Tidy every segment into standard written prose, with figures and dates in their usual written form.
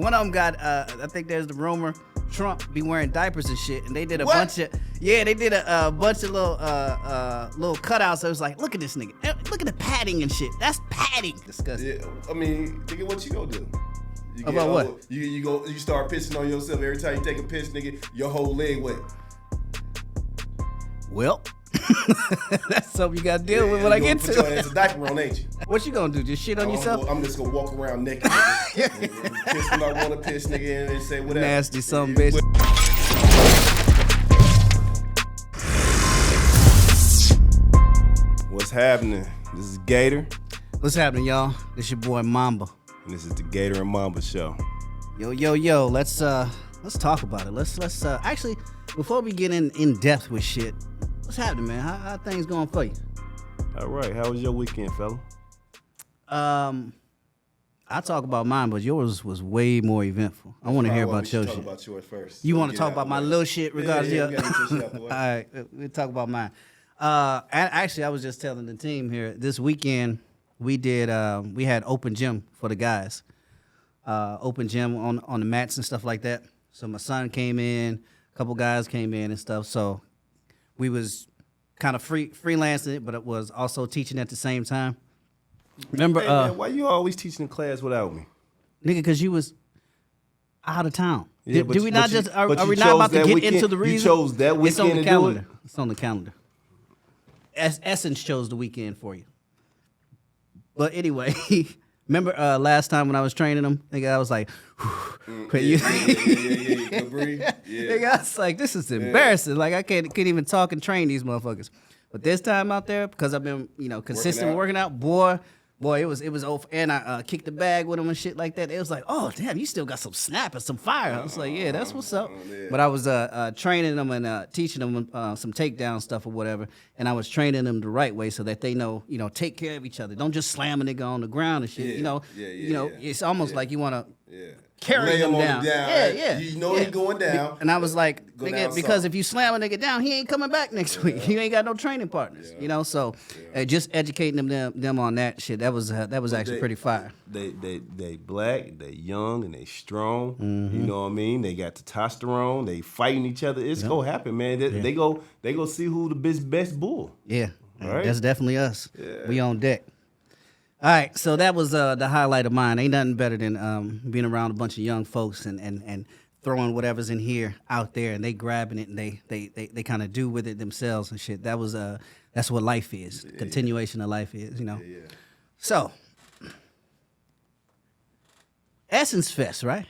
One of them got, I think there's the rumor, Trump be wearing diapers and shit, and they did a What? bunch of, they did a bunch of little cutouts. It was like, look at this nigga, look at the padding and shit. That's padding. Disgusting. Yeah, I mean, nigga, what you gonna do? You About what? You start pissing on yourself every time you take a piss, nigga. Your whole leg wet. Well, that's something you gotta deal with when I get to it. You gonna put your ass a diaper on, ain't you? What you gonna do? Just shit on yourself? I'm just gonna walk around naked, nigga. Piss when I wanna piss, nigga, and say whatever. Nasty son bitch. What's happening? This is Gator. What's happening, y'all? This your boy Mamba. And this is the Gator and Mamba show. Yo. Let's talk about it. Let's actually, before we get in depth with shit, what's happening, man? How things going for you? All right. How was your weekend, fella? I'll talk about mine, but yours was way more eventful. I want to hear about your shit. Talk about yours first. You want to talk about my little shit regardless? Yeah, we gotta get your shit out the way. All right, we'll talk about mine. Actually, I was just telling the team here this weekend we had open gym for the guys. Open gym on the mats and stuff like that. So my son came in, a couple guys came in and stuff. So we was kind of freelancing it, but it was also teaching at the same time. Remember, Hey, man, why you always teaching in class without me? nigga, because you was out of town. Yeah, Did we not just? Are but we you not about chose to that get weekend- into the reason? You chose that weekend It's on the to do calendar. it? It's on the calendar. Essence chose the weekend for you. But anyway, remember last time when I was training them, nigga, I was like, Yeah. Breathe. Yeah. nigga, I was like, this is embarrassing. Like I can't even talk and train these motherfuckers. But this time out there, because I've been, consistent working out, boy, it was over. And I kicked the bag with them and shit like that. It was like, oh damn, you still got some snap and some fire. I was like, yeah, that's what's up. Yeah. But I was training them and teaching them some takedown stuff or whatever. And I was training them the right way so that they know, take care of each other. Don't just slam a nigga on the ground and shit. Yeah. It's almost like you want to Yeah. carry Lay him on down. the down. Yeah. You know he's going down. And I was like, Go nigga, down because soft. if you slam a nigga down, he ain't coming back next week. You ain't got no training partners. So just educating them on that shit. That was actually pretty fire. They black, they young, and they strong. Mm-hmm. You know what I mean? They got testosterone. They fighting each other. It's gonna happen, man. They go see who the best bull. Yeah, Right. that's definitely us. Yeah. We on deck. All right, so that was the highlight of mine. Ain't nothing better than being around a bunch of young folks and throwing whatever's in here out there, and they grabbing it and they kind of do with it themselves and shit. That was that's what life is. Continuation of life is, Yeah. So, Essence Fest, right?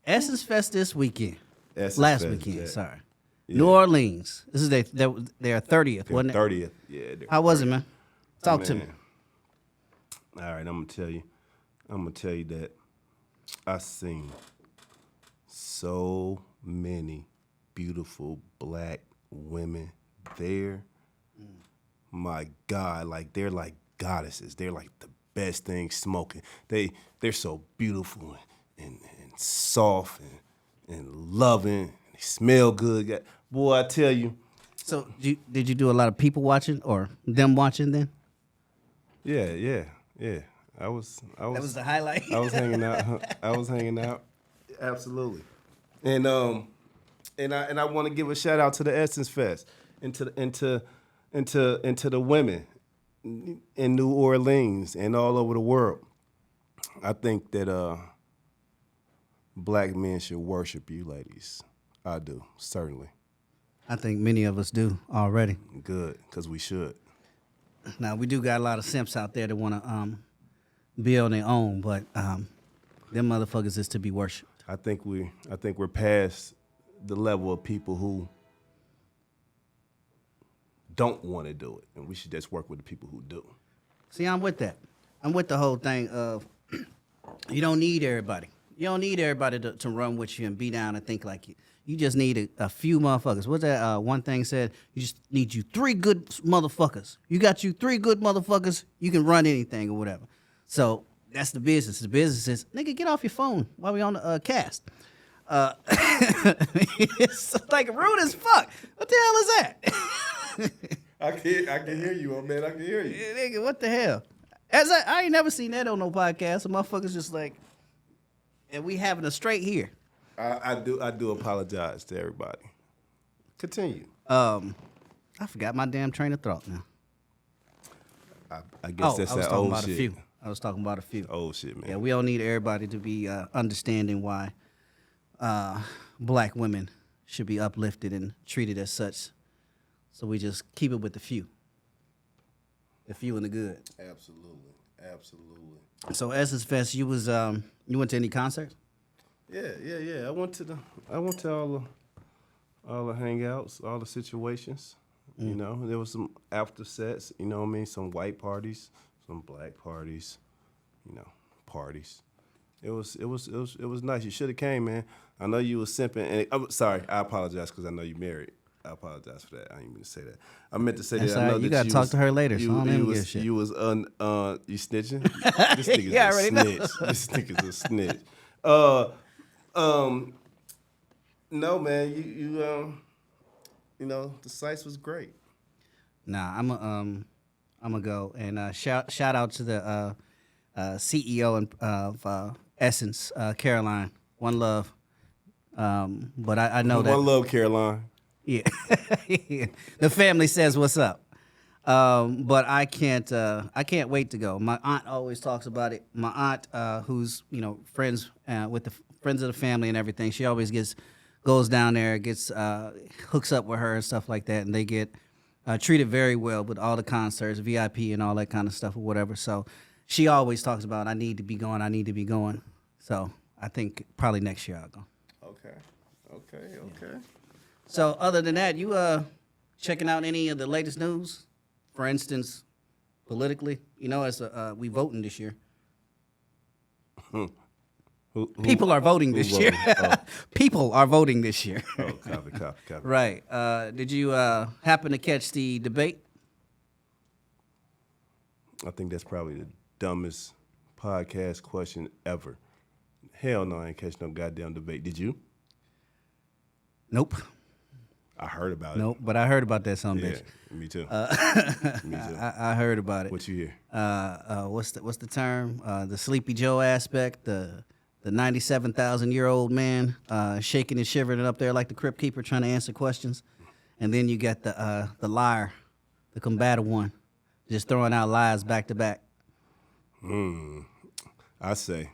Essence Fest this weekend. Last weekend, yeah. sorry. Yeah. New Orleans. This is their 30th, wasn't it? 30th. Yeah. How was it, man? Talk to me. All right, I'm gonna tell you that I seen so many beautiful black women there. My God, like they're like goddesses. They're like the best thing smoking. They're so beautiful and soft and loving. And they smell good. Boy, I tell you. So did you do a lot of people watching or them watching then? Yeah. I was. That was the highlight. I was hanging out. Absolutely. And I want to give a shout out to the Essence Fest and to the women in New Orleans and all over the world. I think that black men should worship you ladies. I do, certainly. I think many of us do already. Good, because we should. Now we do got a lot of simps out there that want to be on their own, but them motherfuckers is to be worshipped. I think we're past the level of people who don't want to do it, and we should just work with the people who do. See, I'm with that. I'm with the whole thing of you don't need everybody. You don't need everybody to run with you and be down and think like you. You just need a few motherfuckers. What's that one thing said? You just need you 3 good motherfuckers. You got you 3 good motherfuckers, you can run anything or whatever. So that's the business. The business is, nigga, get off your phone while we on the cast. It's like rude as fuck. What the hell is that? I can hear you, man. I can hear you. Nigga, what the hell? I ain't never seen that on no podcast. So motherfuckers just like, and we having a straight here. I do apologize to everybody. Continue. I forgot my damn train of thought now. I guess that's I was that talking old about shit. a few. I was talking about a few. Old shit, man. Yeah, we don't need everybody to be understanding why black women should be uplifted and treated as such. So we just keep it with the few and the good. Absolutely. So Essence Fest, you was you went to any concerts? Yeah. I went to all the hangouts, all the situations. You know, there was some after sets. You know what I mean? Some white parties, some black parties. You know, parties. It was nice. You should have came, man. I know you was simping. And I'm sorry, I apologize because I know you married. I apologize for that. I didn't mean to say that. I meant to say That's that. I all know right. You that gotta talk to her later, so I don't even was, give a shit. You was you snitching? This nigga's Yeah, I a already know. snitch. This nigga's a snitch. No, man. You know, the sites was great. Nah, I'm gonna go and shout out to the CEO of Essence, Caroline. One love. But I know that. One love, Caroline. Yeah, the family says what's up. But I can't wait to go. My aunt always talks about it. My aunt, who's friends with the friends of the family and everything, she always goes down there, hooks up with her and stuff like that, and they get treated very well with all the concerts, VIP and all that kind of stuff or whatever. So she always talks about I need to be going. So I think probably next year I'll go. Okay. So other than that, you checking out any of the latest news? For instance, politically, as we voting this year. People are voting this year. People are voting this year. Oh, copy. Right. Did you happen to catch the debate? I think that's probably the dumbest podcast question ever. Hell no, I ain't catch no goddamn debate. Did you? Nope. I heard about Nope, but I heard about that son of a it. bitch. Yeah, me too. Me too. I heard about it. What you hear? What's the term? The Sleepy Joe aspect, the 97,000-year-old man shaking and shivering up there like the Crypt Keeper trying to answer questions. And then you got the liar, the combative one, just throwing out lies back to back. I say,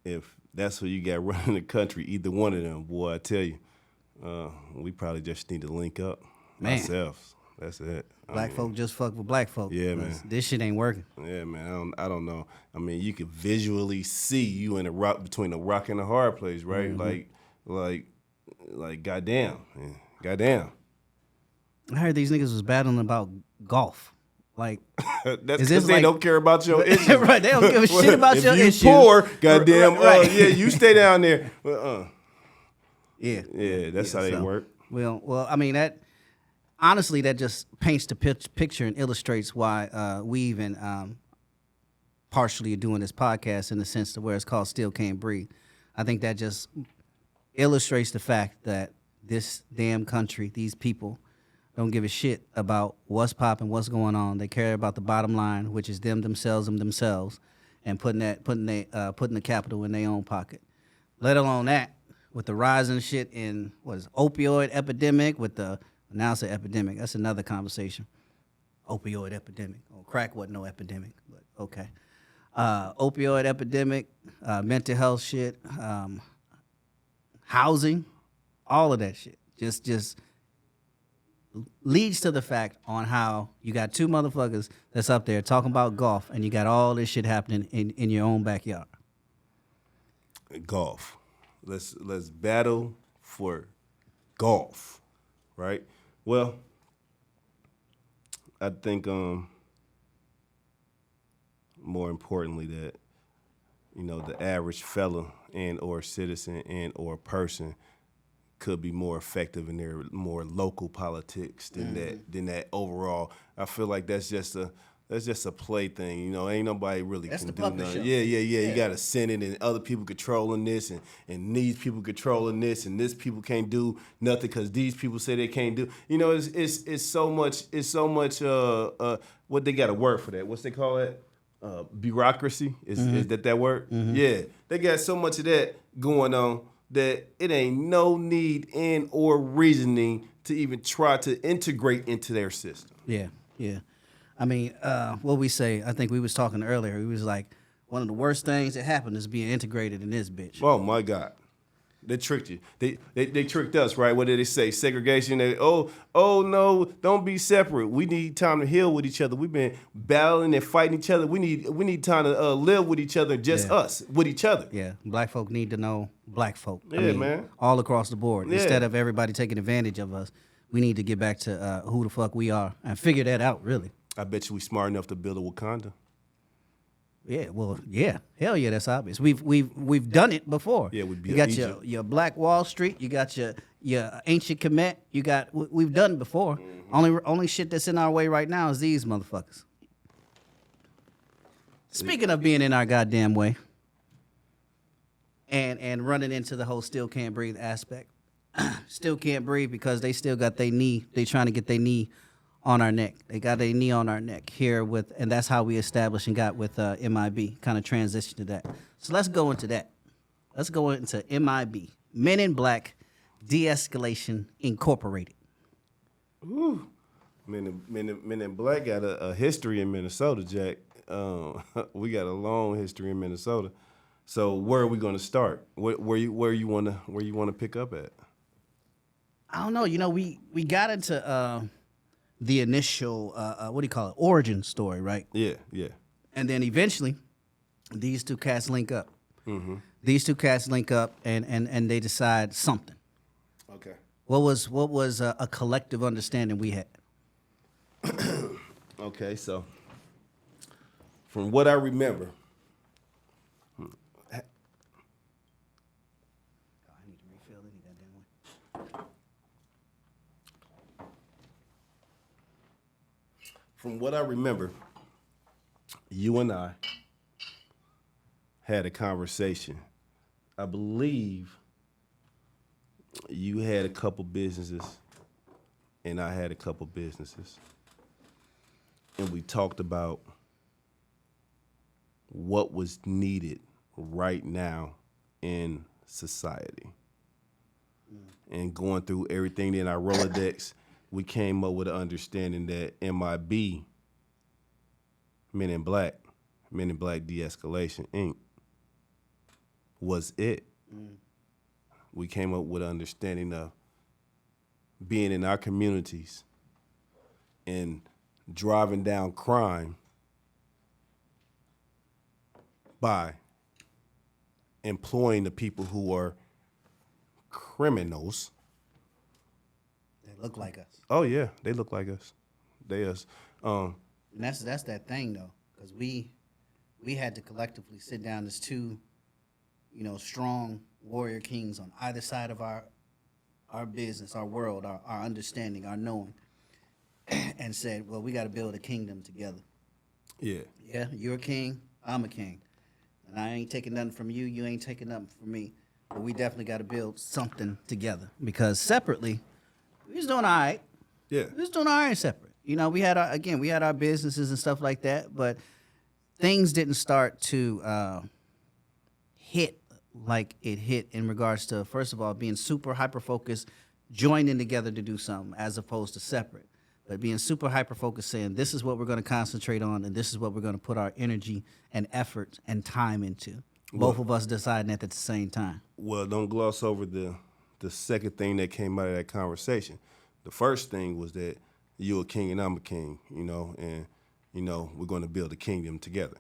if that's who you got running the country, either one of them, boy, I tell you, we probably just need to link up ourselves. That's it. Black folk just fuck with black folk. Yeah, man. This shit ain't working. Yeah, man. I don't know. I mean, you could visually see you in between a rock and a hard place, right? Mm-hmm. Like, goddamn, man. Goddamn. I heard these niggas was battling about golf. Like, that's because they don't care about your issues. Right, they don't give a shit about your issues. If you poor, goddamn, right. Yeah, you stay down there. Yeah, that's how they work. Well, I mean that. Honestly, that just paints the picture and illustrates why we even partially are doing this podcast in the sense to where it's called Still Can't Breathe. I think that just illustrates the fact that this damn country, these people, don't give a shit about what's popping, what's going on. They care about the bottom line, which is themselves, and putting the capital in their own pocket. Let alone that, with the rising shit in opioid epidemic, now it's an epidemic. That's another conversation. Opioid epidemic. Oh, crack wasn't no epidemic, but okay. Opioid epidemic, mental health shit, housing, all of that shit. Just leads to the fact on how you got two motherfuckers that's up there talking about golf, and you got all this shit happening in your own backyard. Golf. Let's battle for golf, right? Well, I think more importantly that the average fella and or citizen and or person could be more effective in their more local politics than that overall. I feel like that's just a play thing, ain't nobody really that's can the do puppet nothing. show. Yeah. You got a Senate and other people controlling this and these people controlling this and this people can't do nothing because these people say they can't do. It's so much what they got to work for that. What's they call it? bureaucracy. Is that word? Yeah, they got so much of that going on that it ain't no need in or reasoning to even try to integrate into their system. Yeah, yeah. I mean, what we say, I think we was talking earlier. We was like, one of the worst things that happened is being integrated in this bitch. Oh my God. They tricked you. They tricked us, right? What did they say? Segregation. Oh no, don't be separate. We need time to heal with each other. We've been battling and fighting each other. We need time to live with each other, just us, with each other. Yeah, black folk need to know black folk. Yeah, man. All across the board. Yeah. Instead of everybody taking advantage of us, we need to get back to who the fuck we are and figure that out, really. I bet you we smart enough to build a Wakanda. Yeah, well, yeah, hell yeah, that's obvious. We've done it before. Yeah, we You got Egypt. your Black Wall Street. You got your ancient Kemet. You got we've done it before. Only shit that's in our way right now is these motherfuckers. Speaking of being in our goddamn way, and running into the whole still can't breathe aspect, still can't breathe because they still got their knee. They trying to get their knee on our neck. They got a knee on our neck here and that's how we established and got with MIB, kind of transition to that. So let's go into that. Let's go into MIB, Men in Black De-Escalation Incorporated. Ooh. Men in Black got a history in Minnesota, Jack. We got a long history in Minnesota. So where are we going to start? Where you want to pick up at? I don't know. You know, we got into the initial origin story, right? Yeah. And then eventually, these two cats link up. Mm-hmm. These two cats link up, and they decide something. Okay. What was a collective understanding we had? Okay, so from what I remember, I need to refill any goddamn one. From what I remember, you and I had a conversation. I believe you had a couple businesses and I had a couple businesses. And we talked about what was needed right now in society. And going through everything in our Rolodex, we came up with an understanding that MIB, Men in Black De-Escalation, Inc., was it. We came up with an understanding of being in our communities and driving down crime by employing the people who are criminals. They look like us. Oh yeah, they look like us. They us. And that's that thing though, because we had to collectively sit down as two, strong warrior kings on either side of our business, our world, our understanding, our knowing, and said, well, we got to build a kingdom together. Yeah. Yeah, you're a king, I'm a king, and I ain't taking nothing from you, you ain't taking nothing from me, but we definitely got to build something together because separately, we was doing all right. Yeah. We was doing all right separate. We had our businesses and stuff like that, but things didn't start to hit like it hit in regards to, first of all, being super hyper-focused, joining together to do something as opposed to separate. But being super hyper-focused, saying this is what we're going to concentrate on and this is what we're going to put our energy and effort and time into. Both of us deciding that at the same time. Well, don't gloss over the second thing that came out of that conversation. The first thing was that you're a king and I'm a king, and, we're going to build a kingdom together.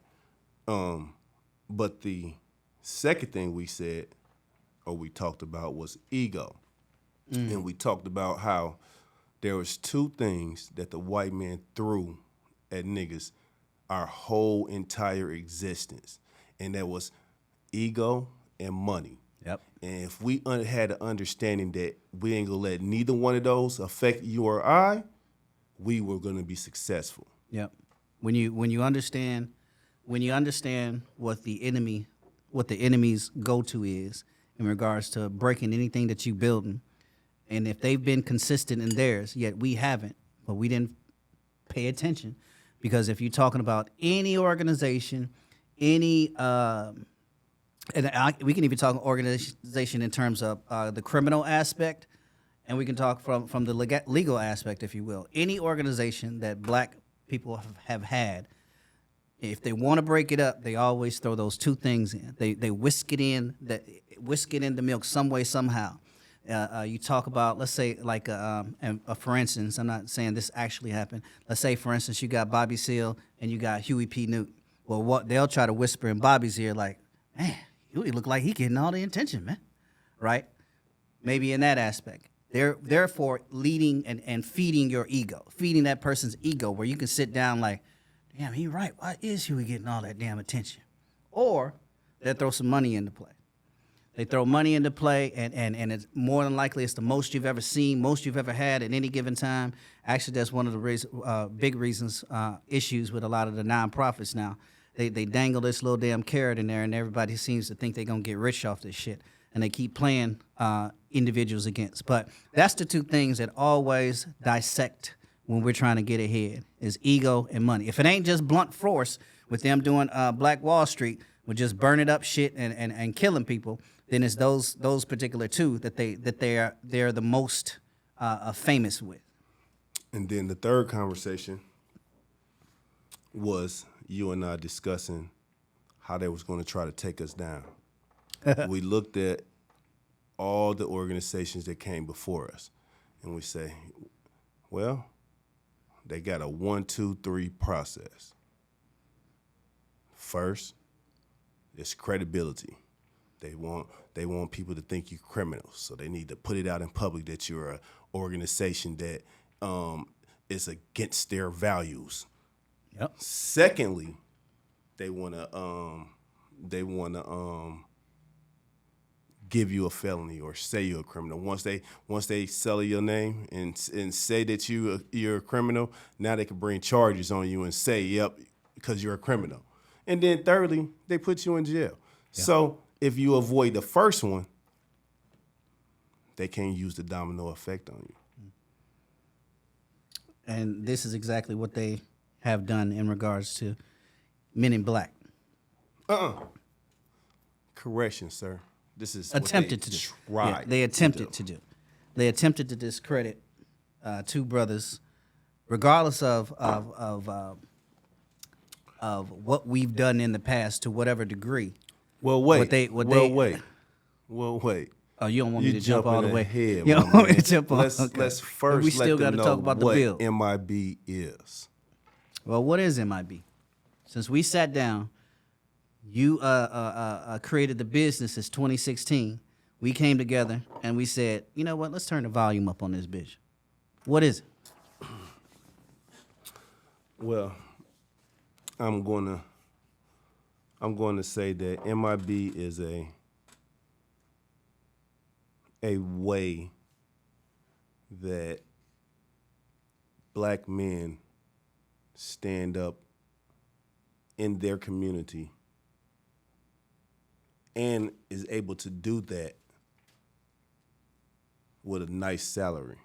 But the second thing we said, or we talked about, was ego. And we talked about how there was two things that the white man threw at niggas our whole entire existence. And that was ego and money. Yep. And if we had an understanding that we ain't gonna let neither one of those affect you or I, we were gonna be successful. Yep. When you understand what the enemy's go-to is in regards to breaking anything that you building, and if they've been consistent in theirs, yet we haven't, but we didn't pay attention, Because if you're talking about any organization, any we can even talk organization in terms of the criminal aspect, and we can talk from the legal aspect, if you will. Any organization that black people have had, if they want to break it up, they always throw those two things in. They whisk it in the milk some way, somehow. You talk about, let's say, like, for instance, I'm not saying this actually happened. Let's say, for instance, you got Bobby Seale and you got Huey P. Newton. Well, what they'll try to whisper in Bobby's ear, like, man, Huey look like he getting all the attention, man, right? Maybe in that aspect. They're therefore leading and feeding your ego, feeding that person's ego, where you can sit down like, damn, he right. Why is Huey getting all that damn attention? Or they'll throw some money into play. They throw money into play, and it's more than likely it's the most you've ever seen, most you've ever had at any given time. Actually, that's one of the big reasons, issues with a lot of the nonprofits now. They dangle this little damn carrot in there, and everybody seems to think they're going to get rich off this shit. And they keep playing individuals against. But that's the two things that always dissect when we're trying to get ahead, is ego and money. If it ain't just blunt force with them doing Black Wall Street, with just burning up shit and killing people, then it's those particular two that they're the most famous with. And then the third conversation was you and I discussing how they was going to try to take us down. We looked at all the organizations that came before us, and we say, well, they got a 1, 2, 3 process. First, it's credibility. They want people to think you're criminals, so they need to put it out in public that you're an organization that is against their values. Yep. Secondly, they wanna give you a felony or say you're a criminal. Once they sell your name and say that you're a criminal, now they can bring charges on you and say, yep, because you're a criminal. And then thirdly, they put you in jail. Yeah. So if you avoid the first one, they can't use the domino effect on you. And this is exactly what they have done in regards to Men in Black. Correction, sir. This is attempted to do. Yeah, they attempted to do. They attempted to discredit two brothers, regardless of what we've done in the past to whatever degree. Well, wait. Wait. Oh, you don't want me to jump all the way ahead? You don't want me to jump all. Let's first we still got to talk about the bill. MIB is. Well, what is MIB? Since we sat down, you created the business since 2016. We came together and we said, you know what? Let's turn the volume up on this bitch. What is it? Well, I'm going to say that MIB is a way that black men stand up in their community and is able to do that with a nice salary.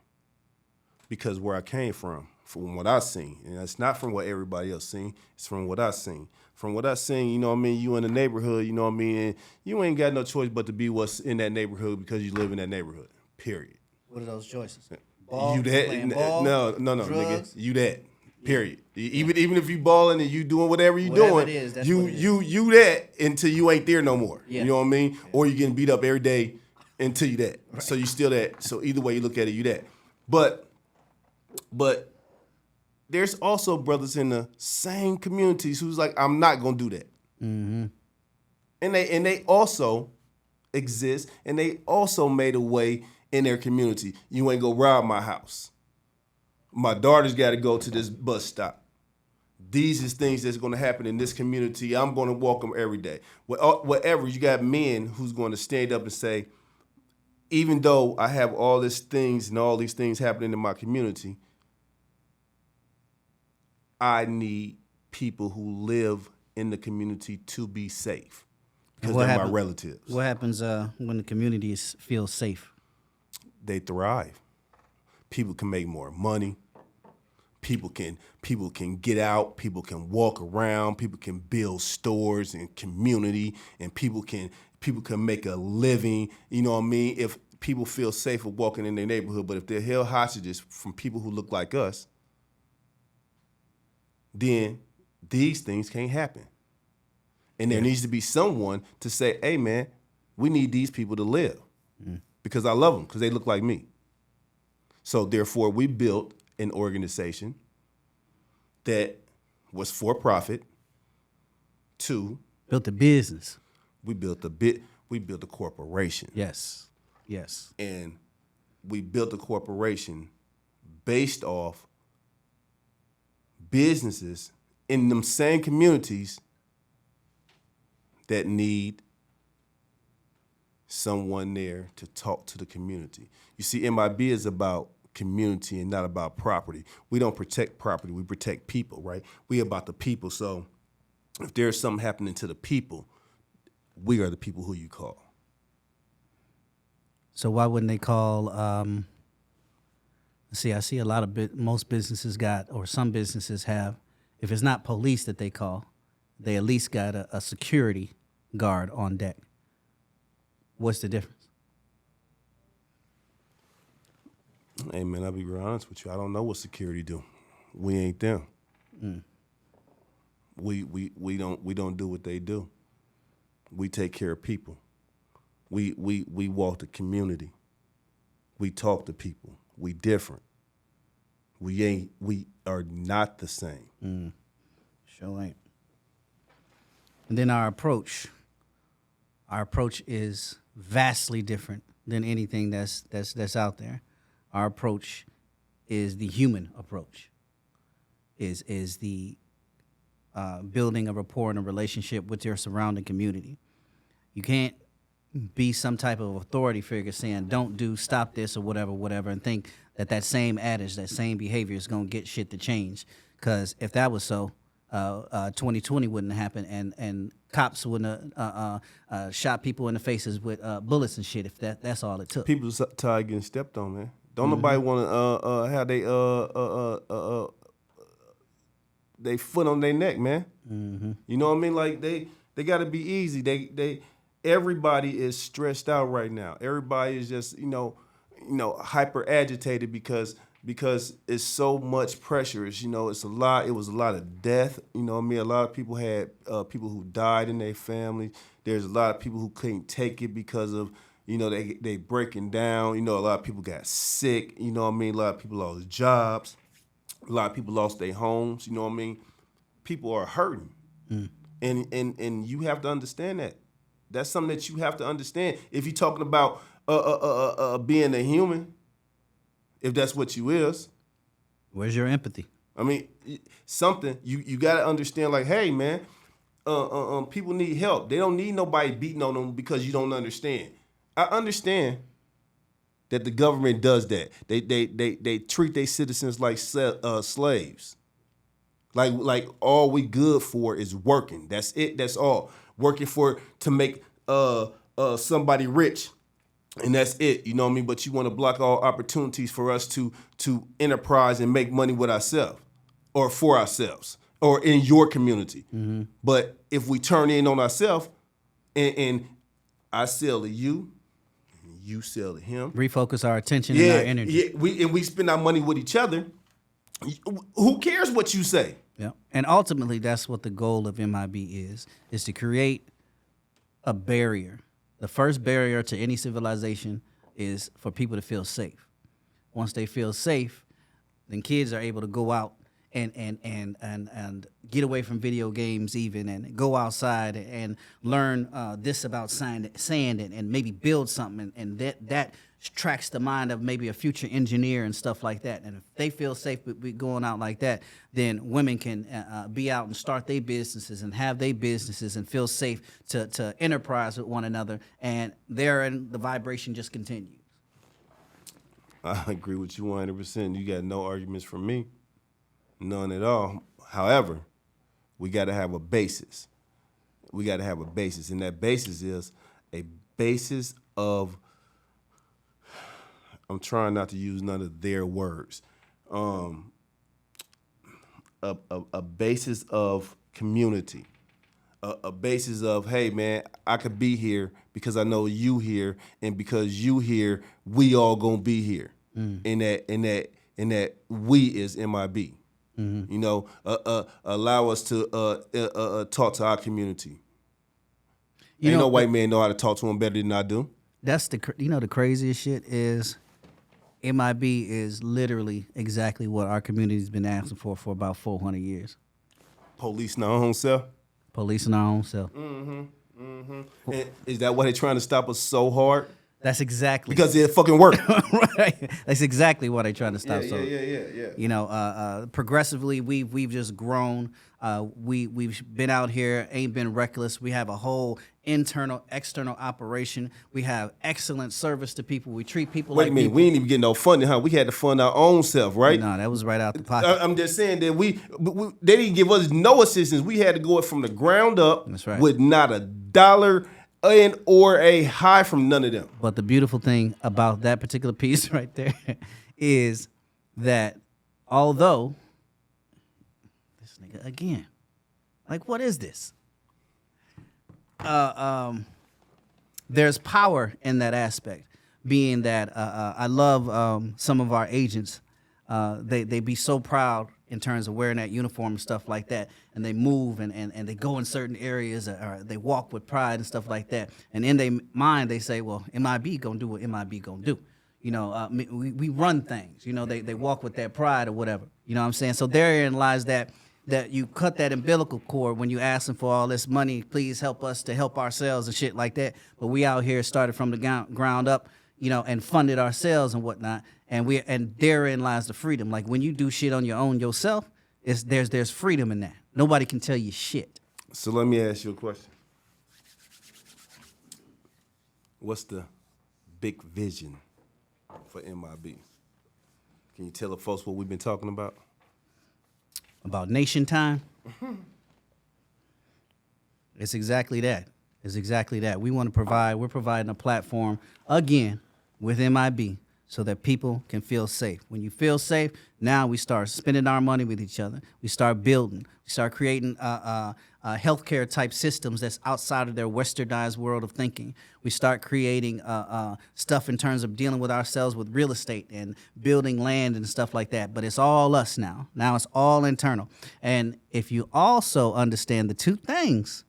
Because where I came from what I seen, and it's not from what everybody else seen, it's from what I seen. From what I seen, you know what I mean, you in the neighborhood, you know what I mean, and you ain't got no choice but to be what's in that neighborhood because you live in that neighborhood, period. What are those choices? Ball, you that? Ball, no, drugs? nigga, you that. Period. Even if you balling and you doing whatever you doing, you that until you ain't there no more. Yeah. You know what I mean? Yeah. Or you getting beat up every day until you that. Right. So you still that. So either way you look at it, you that. But there's also brothers in the same communities who's like, I'm not gonna do that. Mm-hmm. And they also exist, and they also made a way in their community. You ain't gonna rob my house. My daughter's got to go to this bus stop. These is things that's going to happen in this community. I'm going to walk them every day. Whatever, you got men who's going to stand up and say, even though I have all these things and all these things happening in my community, I need people who live in the community to be safe because they're my relatives. What happens when the community feels safe? They thrive. People can make more money. people can get out, people can walk around, people can build stores and community, and people can make a living. You know what I mean? If people feel safer walking in their neighborhood, but if they're held hostages from people who look like us, then these things can't happen. And there needs to be someone to say, hey, man, we need these people to live because I love them, because they look like me. So therefore, we built an organization that was for profit. Built a business. We built a corporation. Yes. And we built a corporation based off businesses in them same communities that need someone there to talk to the community. You see, MIB is about community and not about property. We don't protect property, we protect people, right? We about the people. So if there's something happening to the people, we are the people who you call. So why wouldn't they call, I see a lot of most businesses got, or some businesses have, if it's not police that they call, they at least got a security guard on deck. What's the difference? Hey, man, I'll be real honest with you. I don't know what security do. We ain't them. We don't do what they do. We take care of people. We walk the community. We talk to people. We different. We are not the same. Sure ain't. And then our approach is vastly different than anything that's out there. Our approach is the human approach. Is the building a rapport and a relationship with your surrounding community. You can't be some type of authority figure saying don't do, stop this, or whatever, and think that same adage, that same behavior is gonna get shit to change. Because if that was so, 2020 wouldn't happen, and cops wouldn't shot people in the faces with bullets and shit if that's all it took. People tired getting stepped on, man. Don't nobody want to have they foot on their neck, man. You know what I mean? Like they got to be easy. Everybody is stressed out right now. Everybody is just hyper agitated because it's so much pressure. It's it's a lot. It was a lot of death. You know what I mean? A lot of people had people who died in their families. There's a lot of people who couldn't take it because of they breaking down. A lot of people got sick. You know what I mean? A lot of people lost jobs. A lot of people lost their homes. You know what I mean? People are hurting, and you have to understand that. That's something that you have to understand. If you're talking about being a human, if that's what you is, where's your empathy? I mean, something you got to understand. Like, hey, man, people need help. They don't need nobody beating on them because you don't understand. I understand that the government does that. They treat their citizens like slaves. Like all we good for is working. That's it. That's all. Working to make somebody rich, and that's it. You know what I mean? But you want to block all opportunities for us to enterprise and make money with ourselves, or for ourselves, or in your community. But if we turn in on ourselves, and I sell to you, and you sell to him, refocus our attention and our energy. Yeah, we spend our money with each other. Who cares what you say? Yeah, and ultimately, that's what the goal of MIB is to create a barrier. The first barrier to any civilization is for people to feel safe. Once they feel safe, then kids are able to go out and get away from video games even, and go outside and learn this about sand and maybe build something, and that tracks the mind of maybe a future engineer and stuff like that. And if they feel safe with going out like that, then women can be out and start their businesses and have their businesses and feel safe to enterprise with one another, and therein the vibration just continues. I agree with you 100%. You got no arguments from me. None at all. However, we got to have a basis. We got to have a basis, and that basis is a basis of, I'm trying not to use none of their words, a basis of community, a basis of, hey man, I could be here because I know you here, and because you here, we all gonna be here. In that we is MIB. You know, allow us to talk to our community. Ain't no white man know how to talk to them better than I do. That's the craziest shit is MIB is literally exactly what our community's been asking for about 400 years. Policing our own self. Policing our own self. And is that why they're trying to stop us so hard? That's exactly because it fucking work. Right. That's exactly why they're trying to stop. Yeah. You know, progressively, we've just grown. We've been out here, ain't been reckless. We have a whole internal, external operation. We have excellent service to people. We treat people Wait like a minute, people. we ain't even getting no funding, huh? We had to fund our own self, right? No, that was right out the pocket. I'm just saying that they didn't give us no assistance. We had to go it from the ground up. That's right. With not a dollar and or a high from none of them. But the beautiful thing about that particular piece right there is that although this nigga again, like, what is this? There's power in that aspect, being that I love some of our agents. They be so proud in terms of wearing that uniform and stuff like that, and they move and they go in certain areas, or they walk with pride and stuff like that. And in their mind, they say, well, MIB gonna do what MIB gonna do. You know, we run things. You know, they walk with that pride or whatever. You know what I'm saying? So therein lies that you cut that umbilical cord when you ask them for all this money, please help us to help ourselves and shit like that. But we out here started from the ground up, you know, and funded ourselves and whatnot. And therein lies the freedom. Like, when you do shit on your own yourself, there's freedom in that. Nobody can tell you shit. So let me ask you a question. What's the big vision for MIB? Can you tell the folks what we've been talking about? About nation time? It's exactly that. It's exactly that. We're providing a platform, again, with MIB, so that people can feel safe. When you feel safe, now we start spending our money with each other. We start building. We start creating healthcare type systems that's outside of their westernized world of thinking. We start creating stuff in terms of dealing with ourselves with real estate and building land and stuff like that. But it's all us now. Now it's all internal. And if you also understand the two things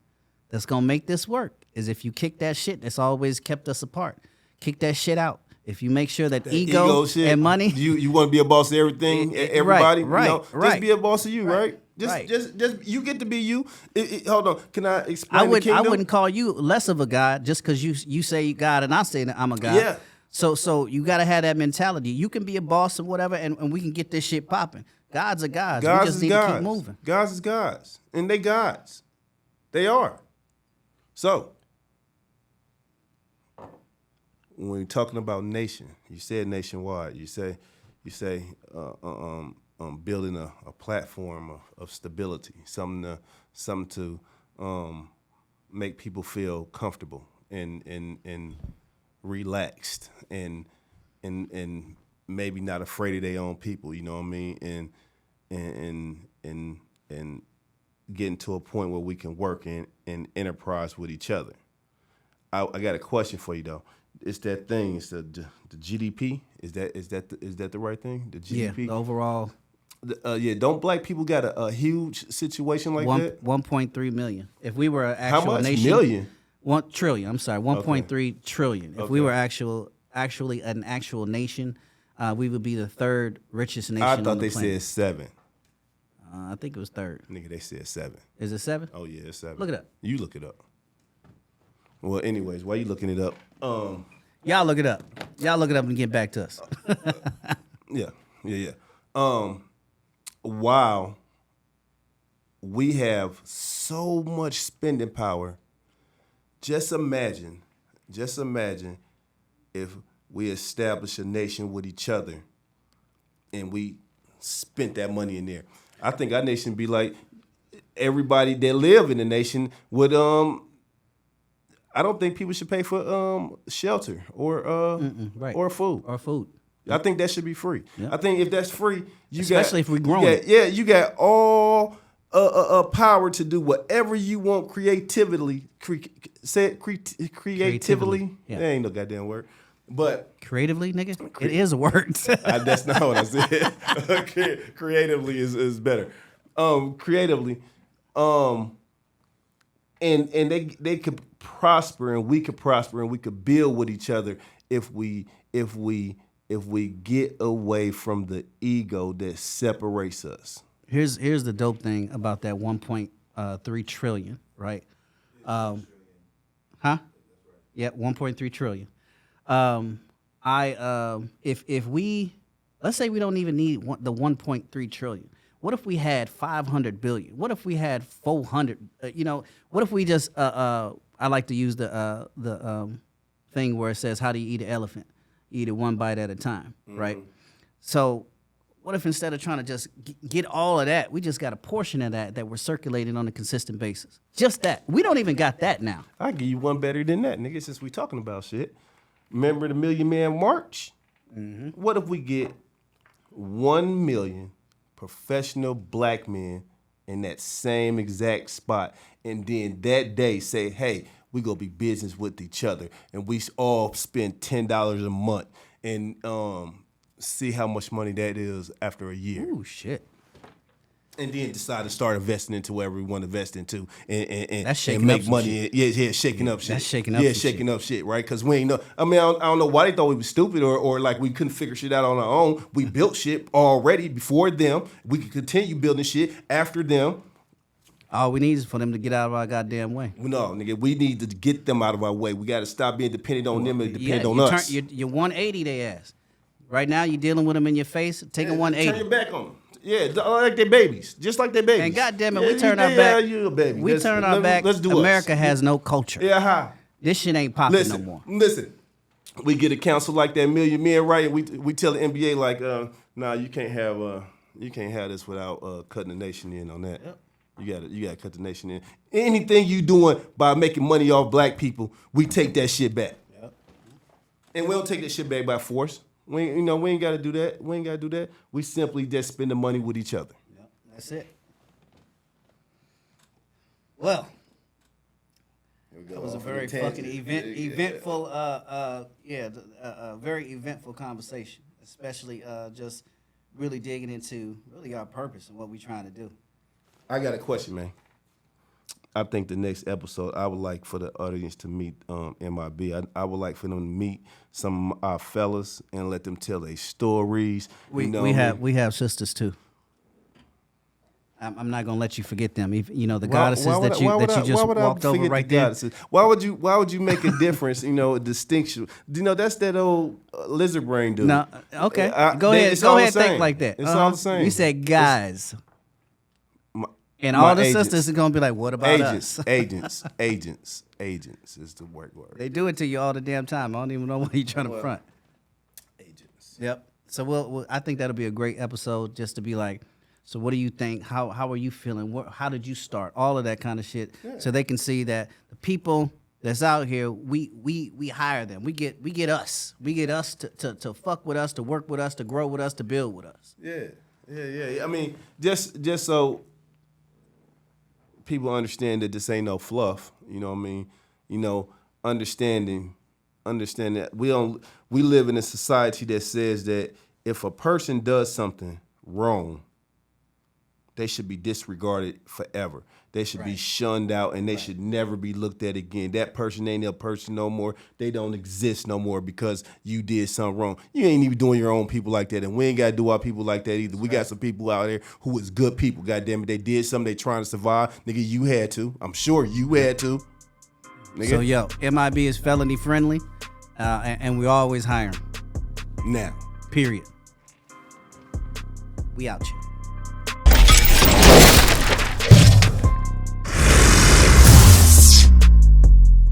that's going to make this work is if you kick that shit that's always kept us apart. Kick that shit out. If you make sure that ego shit, and money, you want to be a boss of everything, everybody, right, just be a boss of you, right? Just you get to be you. Hold on, can I explain? I wouldn't call you less of a god just because you say God and I say that I'm a god. Yeah. So you got to have that mentality. You can be a boss or whatever, and we can get this shit popping. Gods are gods. We just need to keep moving. Gods is gods, and they gods. They are. So, when we're talking about nation, you said nationwide. You say, building a platform of stability, something to make people feel comfortable and relaxed and maybe not afraid of their own people. You know what I mean? And getting to a point where we can work in enterprise with each other. I got a question for you though. It's that thing. It's the GDP. Is that the right thing? The GDP. Yeah. The overall. Don't black people got a huge situation like that? 1.3 million. If we were an actual How much? nation, Million? 1 trillion. I'm sorry, 1.3 trillion. If we Okay. were actually an actual nation, we would be the third richest nation. I thought on the they planet. said 7. I think it was third. Nigga, they said 7. Is it 7? Oh yeah, it's 7. Look it up. You look it up. Well, anyways, while you looking it up, Y'all look it up. Y'all look it up and get back to us. Yeah. Wow, we have so much spending power. Just imagine if we establish a nation with each other and we spent that money in there. I think our nation be like everybody that live in the nation would I don't think people should pay for shelter or Right. or food. Or food. I think that should be free. I think if that's free, especially if we grown it. You got all power to do whatever you want creatively. Creatively. Yeah. That ain't no goddamn word. But Creatively, nigga? It is a word. that's not what I said. Creatively is better. Creatively. And they could prosper and we could prosper and we could build with each other if we get away from the ego that separates us. Here's the dope thing about that 1.3 trillion, right? Huh? Yeah, 1.3 trillion. If we, let's say we don't even need the 1.3 trillion. What if we had 500 billion? What if we had 400? What if we just? I like to use the thing where it says, "How do you eat an elephant? You eat it one bite at a time," right? So, what if instead of trying to just get all of that, we just got a portion of that we're circulating on a consistent basis? Just that. We don't even got that now. I give you one better than that, nigga. Since we talking about shit, remember the Million Man March? What if we get 1 million professional black men in that same exact spot, and then that day say, hey, we gonna be business with each other, and we all spend $10 a month, and see how much money that is after a year. Ooh, shit. And then decide to start investing into wherever we want to invest into, and That's shaking and make up some money. shit. Yeah, shaking up shit. That's shaking up Yeah, some shaking shit. up shit, right? Because we ain't know. I mean, I don't know why they thought we was stupid or like we couldn't figure shit out on our own. We built shit already before them. We could continue building shit after them. All we need is for them to get out of our goddamn way. No, nigga, we need to get them out of our way. We got to stop being dependent on them and depend on us. You're 180 they ass. Right now, you're dealing with them in your face. Take a 180. Turn your back on them. Yeah, like their babies, just like their babies. And goddamn it, Yeah, we turn yeah, our back. You a baby. We turn our back. Let's do America us. has no culture. Yeah, hi. This shit ain't popping no more. Listen. We get a council like that Million Men, right? And we tell the NBA like, nah, you can't have this without cutting the nation in on that. Yep. You gotta cut the nation in. Anything you doing by making money off black people, we take that shit back. Yep. And we don't take that shit back by force. We ain't gotta do that. We ain't gotta do that. We simply just spend the money with each other. Yep. That's it. Well, that was a very fucking eventful, very eventful conversation, especially just really digging into really our purpose and what we're trying to do. I got a question, man. I think the next episode, I would like for the audience to meet MIB. I would like for them to meet some of our fellas and let them tell their stories. We have sisters too. I'm not gonna let you forget them. The goddesses that you just walked over right there. Why would you make a difference? A distinction. That's that old lizard brain dude. No, okay. Go ahead, think like that. It's all the same. You said guys. And all the agents. sisters are gonna be like, "What about us?" Agents is the word. They do it to you all the damn time. I don't even know why you're trying to front. Agents. Yep. So I think that'll be a great episode just to be like, so what do you think? How are you feeling? How did you start? All of that kind of shit, so they can see that the people that's out here, we hire them. We get us. We get us to fuck with us, to work with us, to grow with us, to build with us. Yeah. I mean, just so people understand that this ain't no fluff. You know what I mean? Understanding that we live in a society that says that if a person does something wrong, they should be disregarded forever. They should be shunned out, and they should never be looked at again. That person ain't a person no more. They don't exist no more because you did something wrong. You ain't even doing your own people like that, and we ain't got to do our people like that either. We got some people out there who is good people, goddamn it. They did something. They trying to survive. Nigga, you had to. I'm sure you had to. Nigga. So, MIB is felony friendly, and we always hire them. Now. Period. We out here.